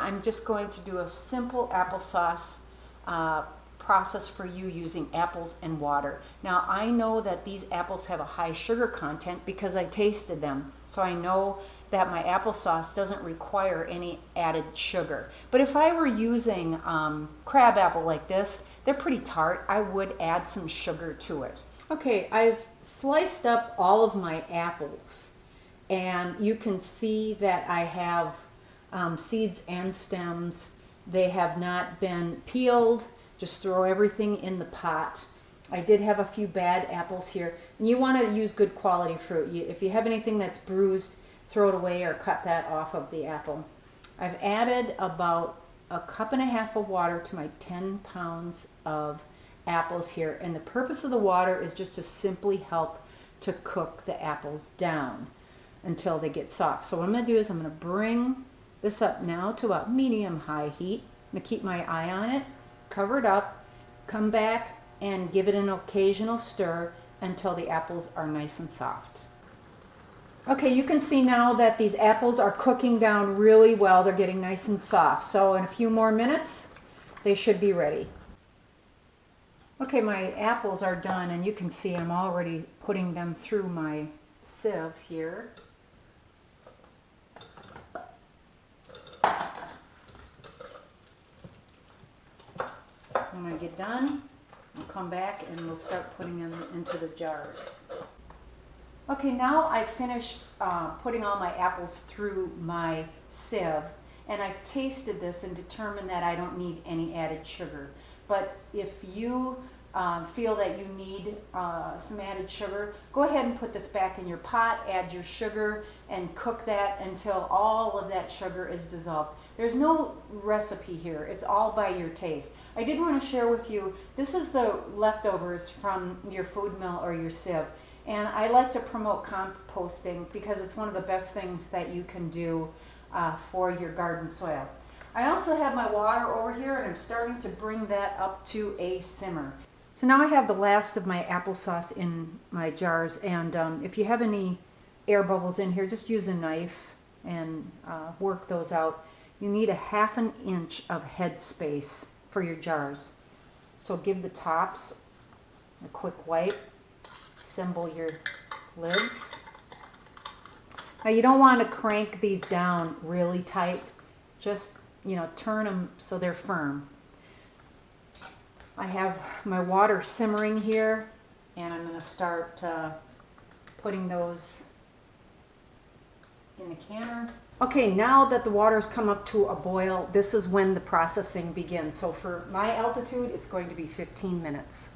I'm just going to do a simple applesauce process for you using apples and water. Now I know that these apples have a high sugar content because I tasted them, so I know that my applesauce doesn't require any added sugar. But if I were using crab apple like this, they're pretty tart. I would add some sugar to it. Okay, I've sliced up all of my apples, and you can see that I have seeds and stems. They have not been peeled. Just throw everything in the pot. I did have a few bad apples here, and you want to use good quality fruit. If you have anything that's bruised, throw it away or cut that off of the apple. I've added about 1.5 cups of water to my 10 pounds of apples here, and the purpose of the water is just to simply help to cook the apples down until they get soft. So what I'm going to do is I'm going to bring this up now to about medium-high heat. I'm going to keep my eye on it, cover it up, come back and give it an occasional stir until the apples are nice and soft. Okay, you can see now that these apples are cooking down really well. They're getting nice and soft. So in a few more minutes, they should be ready. Okay, my apples are done, and you can see I'm already putting them through my sieve here. When I get done, I'll come back and we'll start putting them into the jars. Okay, now I've finished putting all my apples through my sieve, and I've tasted this and determined that I don't need any added sugar. But if you feel that you need some added sugar, go ahead and put this back in your pot, add your sugar, and cook that until all of that sugar is dissolved. There's no recipe here. It's all by your taste. I did want to share with you, this is the leftovers from your food mill or your sieve. And I like to promote composting because it's one of the best things that you can do for your garden soil. I also have my water over here, and I'm starting to bring that up to a simmer. So now I have the last of my applesauce in my jars, and if you have any air bubbles in here, just use a knife and work those out. You need 1/2 inch of head space for your jars. So give the tops a quick wipe, assemble your lids. Now you don't want to crank these down really tight, just turn them so they're firm. I have my water simmering here, and I'm going to start putting those in the canner. Okay, now that the water's come up to a boil, this is when the processing begins. So for my altitude, it's going to be 15 minutes.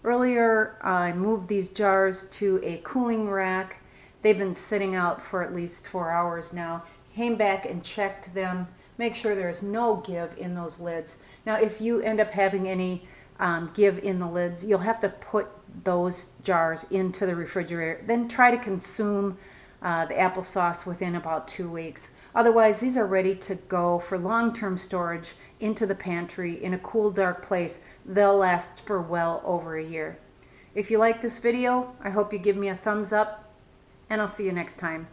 Earlier, I moved these jars to a cooling rack. They've been sitting out for at least 4 hours now. Came back and checked them. Make sure there's no give in those lids. Now, if you end up having any give in the lids, you'll have to put those jars into the refrigerator. Then try to consume the applesauce within about 2 weeks. Otherwise, these are ready to go for long-term storage into the pantry in a cool, dark place. They'll last for well over a year. If you like this video, I hope you give me a thumbs up, and I'll see you next time.